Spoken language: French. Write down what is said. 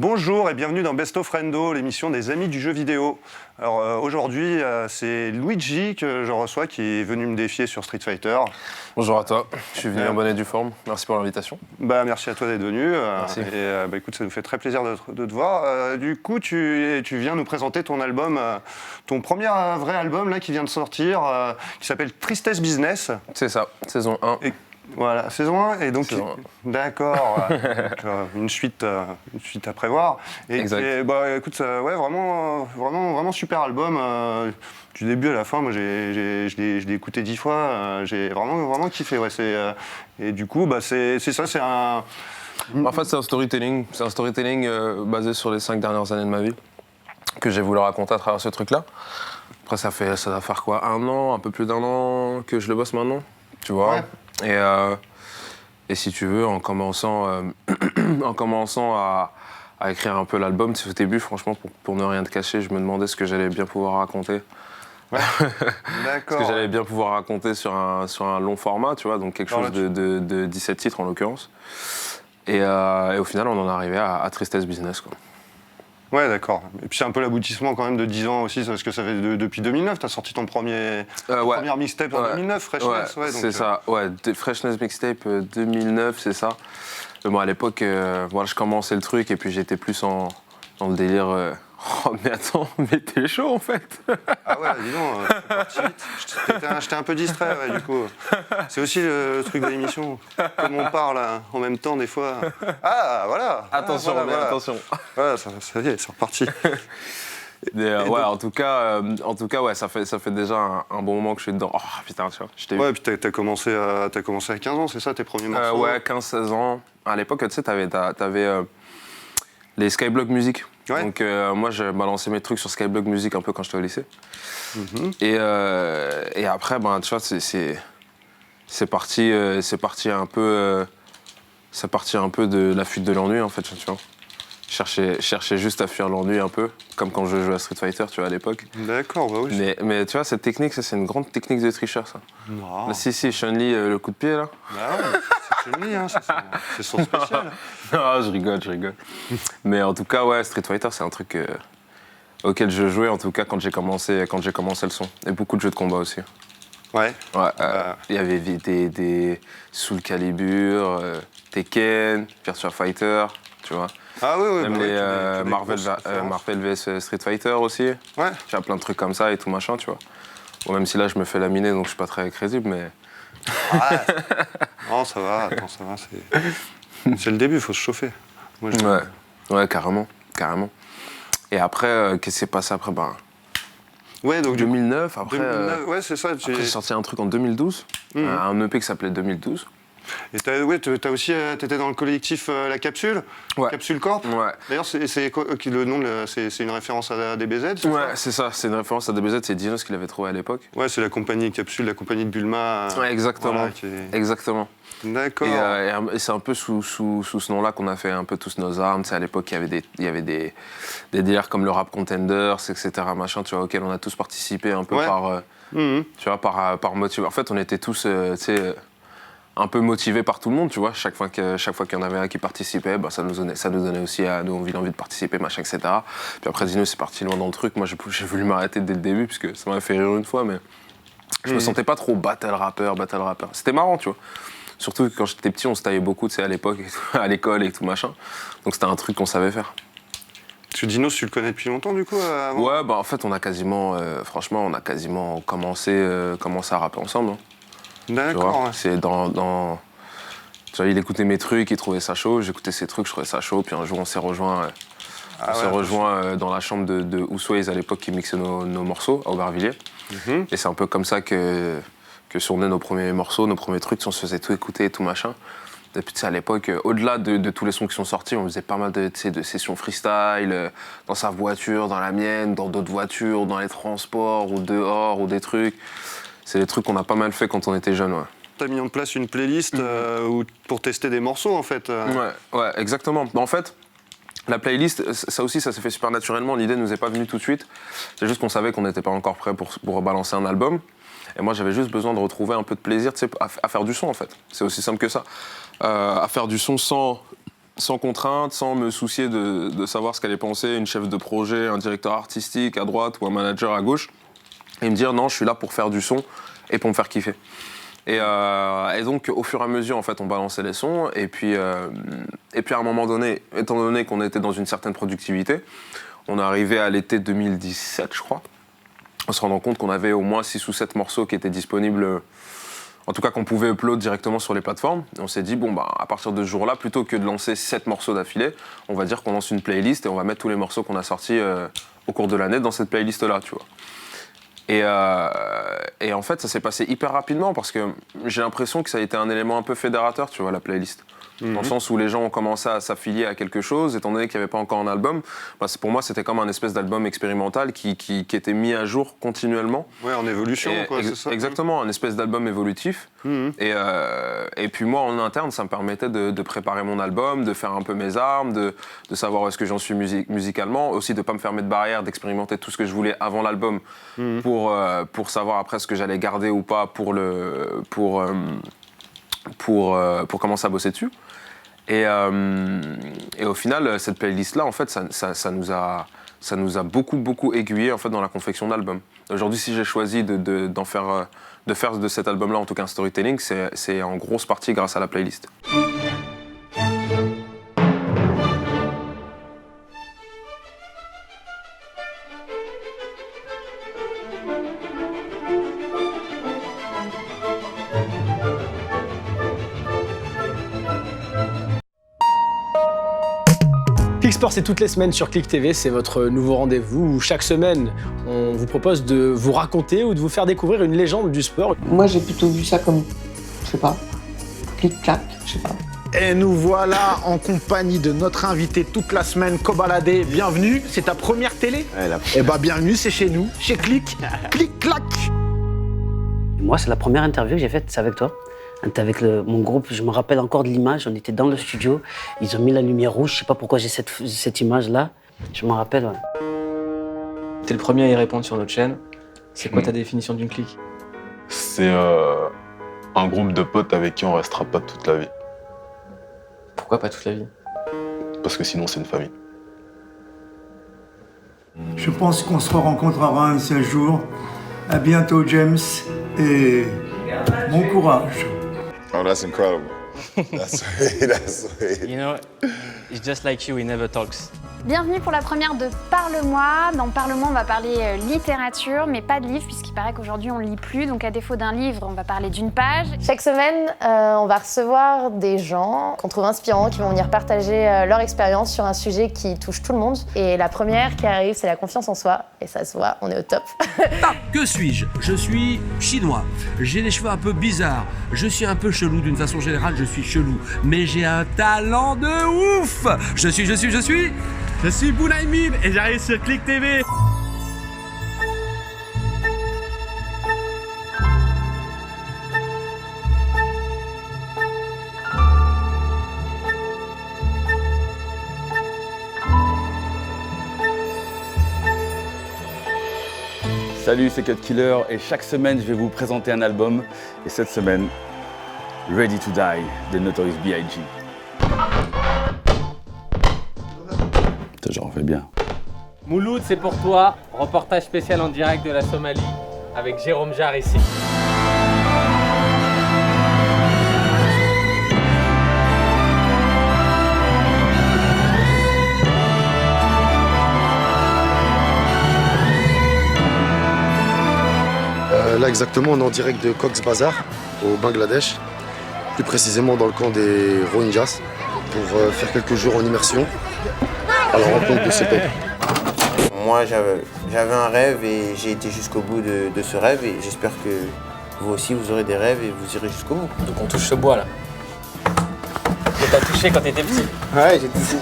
Bonjour et bienvenue dans Best of Friendo, l'émission des amis du jeu vidéo. Alors aujourd'hui, c'est Luigi que je reçois qui est venu me défier sur Street Fighter. Bonjour à toi, je suis venu en bonne et due forme. Merci pour l'invitation. Merci à toi d'être venu. Merci. Écoute, ça nous fait très plaisir de te voir. Du coup, tu viens nous présenter ton album, ton premier vrai album là, qui vient de sortir, qui s'appelle Tristesse Business. C'est ça, saison 1. Voilà, saison 1, et donc, Saison 1. D'accord, une suite à prévoir. Et Exact. Écoute, vraiment super album, du début à la fin. Moi, je l'ai écouté 10 fois, j'ai vraiment kiffé. Ouais, et du coup, c'est ça, c'est un... En fait, c'est un storytelling basé sur les 5 dernières années de ma vie que j'ai voulu raconter à travers ce truc-là. Après, ça va faire quoi, un peu plus d'un an que je le bosse maintenant, tu vois. Ouais. Et si tu veux, en commençant à écrire un peu l'album, au début, franchement, pour ne rien te cacher, je me demandais ce que j'allais bien pouvoir raconter. Ouais. Ce que j'allais bien pouvoir raconter sur un long format, tu vois, donc quelque chose de 17 titres en l'occurrence. Et au final, on en est arrivé à Tristesse Business, quoi. Ouais, d'accord. Et puis c'est un peu l'aboutissement quand même de 10 ans aussi, parce que ça fait depuis 2009, tu as sorti ton première mixtape en 2009, Freshness. Ouais, c'est ça, ouais, Freshness Mixtape 2009, c'est ça. Mais bon, à l'époque, je commençais le truc et puis j'étais plus dans le délire. Oh, mais attends, mais t'es chaud en fait. Ah ouais, dis donc, c'est parti vite. J'étais un peu distrait, ouais, du coup. C'est aussi le truc de l'émission, comme on parle en même temps des fois. Ah, voilà. Attention, voilà. attention. Voilà, ça y est, c'est reparti. En tout cas, ouais, ça fait déjà un bon moment que je suis dedans. Oh putain, tu vois. Ouais, puis t'as commencé à 15 ans, c'est ça, tes premiers morceaux? Ouais, 15-16 ans. À l'époque, tu sais, t'avais les Skyblock Music. Ouais. Donc moi, je balançais mes trucs sur Skyblock Music un peu quand j'étais au lycée. Et après, tu vois, c'est parti un peu de la fuite de l'ennui, en fait, tu vois. Cherchais juste à fuir l'ennui un peu, comme quand je jouais à Street Fighter, tu vois, à l'époque. D'accord, bah oui. Mais tu vois, cette technique, ça, c'est une grande technique de tricheur, ça. Non. Là, si, Chun-Li, le coup de pied, là. Bah ouais, c'est Chun-Li, hein, c'est son spécial. Non, je rigole. Mais en tout cas, ouais, Street Fighter, c'est un truc auquel je jouais, en tout cas, quand j'ai commencé le son. Et beaucoup de jeux de combat aussi. Ouais. Ouais, il y avait des Soul Calibur, Tekken, Virtua Fighter, tu vois. Ah oui, Même les Marvel vs Street Fighter aussi. Ouais. Tu as plein de trucs comme ça et tout machin, tu vois. Bon, même si là, je me fais laminer, donc je suis pas très crédible, mais... Ah, non, ça va, c'est le début, il faut se chauffer. Moi, Ouais, carrément. Et après, qu'est-ce qui s'est passé après? Ouais, donc 2009, après... 2009, ouais, c'est ça. Après, j'ai sorti un truc en 2012, un EP qui s'appelait 2012. Et t'as aussi, t'étais dans le collectif La Capsule, Ouais. Capsule Corp. Ouais. D'ailleurs, c'est quoi le nom, c'est une référence à DBZ, c'est Ouais, ça? c'est ça, c'est une référence à DBZ, c'est Dinos qui l'avait trouvé à l'époque. Ouais, c'est la compagnie Capsule, la compagnie de Bulma. Ouais, exactement. Voilà, Exactement. D'accord. Et c'est un peu sous ce nom-là qu'on a fait un peu tous nos armes. C'est à l'époque, il y avait des délires comme le Rap Contenders, etc., machin, tu vois, auxquels on a tous participé un peu tu vois, par motivation. En fait, on était tous, tu sais, un peu motivés par tout le monde, tu vois. Chaque fois qu'il y en avait un qui participait, ça nous donnait aussi à nous envie de participer, machin, etc. Puis après, Dino, c'est parti loin dans le truc. Moi, j'ai voulu m'arrêter dès le début, parce que ça m'avait fait rire une fois, mais je me sentais pas trop battle rapper. C'était marrant, tu vois. Surtout que quand j'étais petit, on se taillait beaucoup, tu sais, à l'époque, à l'école et tout machin. Donc c'était un truc qu'on savait faire. Parce que Dinos, tu le connais depuis longtemps, du coup, avant? Ouais, en fait, on a quasiment commencé à rapper ensemble. Hein. D'accord. Ouais. C'est tu vois, il écautait mes trucs, il trouvait ça chaud, j'écoutais ses trucs, je trouvais ça chaud, puis un jour on s'est rejoint dans la chambre de Ousways à l'époque qui mixait nos morceaux à Aubervilliers. Et c'est un peu comme ça que sont nés nos premiers morceaux, nos premiers trucs, on se faisait tout écouter et tout machin. Et puis tu sais, à l'époque, au-delà de tous les sons qui sont sortis, on faisait pas mal de sessions freestyle, dans sa voiture, dans la mienne, dans d'autres voitures, dans les transports, ou dehors, ou des trucs. C'est des trucs qu'on a pas mal fait quand on était jeunes, ouais. T'as mis en place une playlist pour tester des morceaux, en fait. Ouais, exactement. En fait, la playlist, ça aussi, ça s'est fait super naturellement. L'idée ne nous est pas venue tout de suite. C'est juste qu'on savait qu'on n'était pas encore prêt pour balancer un album. Et moi, j'avais juste besoin de retrouver un peu de plaisir, tu sais, à faire du son, en fait. C'est aussi simple que ça. À faire du son sans sans contrainte, sans me soucier de savoir ce qu'allait penser une chef de projet, un directeur artistique à droite ou un manager à gauche, et me dire non, je suis là pour faire du son et pour me faire kiffer. Et donc, au fur et à mesure, en fait, on balançait les sons. Et puis à un moment donné, étant donné qu'on était dans une certaine productivité, on est arrivé à l'été 2017, je crois, en se rendant compte qu'on avait au moins 6 ou 7 morceaux qui étaient disponibles, en tout cas qu'on pouvait upload directement sur les plateformes. Et on s'est dit, bon, bah, à partir de ce jour-là, plutôt que de lancer 7 morceaux d'affilée, on va dire qu'on lance une playlist et on va mettre tous les morceaux qu'on a sortis au cours de l'année dans cette playlist-là, tu vois. Et en fait, ça s'est passé hyper rapidement parce que j'ai l'impression que ça a été un élément un peu fédérateur, tu vois, la playlist. Dans le sens où les gens ont commencé à s'affilier à quelque chose, étant donné qu'il n'y avait pas encore un album. Bah, pour moi, c'était comme un espèce d'album expérimental qui était mis à jour continuellement. Ouais, en évolution, quoi, c'est ça. Exactement, un espèce d'album évolutif. Et puis moi, en interne, ça me permettait de préparer mon album, de faire un peu mes armes, de savoir où est-ce que j'en suis musicalement, aussi de ne pas me fermer de barrière, d'expérimenter tout ce que je voulais avant l'album pour savoir après ce que j'allais garder ou pas pour commencer à bosser dessus. Et au final, cette playlist-là, en fait, ça nous a beaucoup aiguillé en fait, dans la confection d'albums. Aujourd'hui, si j'ai choisi de faire de cet album-là, en tout cas un storytelling, c'est en grosse partie grâce à la playlist. Click Sport, c'est toutes les semaines sur Click TV, c'est votre nouveau rendez-vous où chaque semaine, on vous propose de vous raconter ou de vous faire découvrir une légende du sport. Moi, j'ai plutôt vu ça comme, je sais pas, clic-clac, je sais pas. Et nous voilà en compagnie de notre invité toute la semaine, Kobalade. Bienvenue, c'est ta première télé? Eh bah bienvenue, c'est chez nous, chez Click, Clic-clac. Moi, c'est la première interview que j'ai faite, c'est avec toi. On était avec mon groupe, je me rappelle encore de l'image, on était dans le studio, ils ont mis la lumière rouge, je sais pas pourquoi j'ai cette image-là, je me rappelle. Ouais. T'es le premier à y répondre sur notre chaîne. C'est quoi ta définition d'une clique? C'est un groupe de potes avec qui on restera pas toute la vie. Pourquoi pas toute la vie? Parce que sinon c'est une famille. Je pense qu'on se rencontrera un de ces jours. À bientôt, James, et bon courage. Oh, that's incredible. That's sweet. You know, it's just like you, he never talks. Bienvenue pour la première de Parle-moi. Dans Parle-moi, on va parler littérature, mais pas de livre, puisqu'il paraît qu'aujourd'hui on lit plus. Donc à défaut d'un livre, on va parler d'une page. Chaque semaine, on va recevoir des gens qu'on trouve inspirants, qui vont venir partager leur expérience sur un sujet qui touche tout le monde. Et la première qui arrive, c'est la confiance en soi. Et ça se voit, on est au top. Que suis-je? Je suis chinois. J'ai des cheveux un peu bizarres. Je suis un peu chelou, d'une façon générale, je suis chelou. Mais j'ai un talent de ouf. Je suis Bounaïmin et j'arrive sur Click TV. Salut, c'est Cut Killer et chaque semaine je vais vous présenter un album. Et cette semaine, Ready to Die de Notorious B.I.G. J'en fais bien. Mouloud, c'est pour toi. Reportage spécial en direct de la Somalie avec Jérôme Jarre ici. Là exactement, on est en direct de Cox's Bazar au Bangladesh, plus précisément dans le camp des Rohingyas, pour faire quelques jours en immersion à la rencontre de ces peuples. Moi, j'avais un rêve et j'ai été jusqu'au bout de ce rêve et j'espère que vous aussi, vous aurez des rêves et vous irez jusqu'au bout. Donc on touche ce bois là. Que t'as touché quand t'étais petit. Ouais, j'ai touché.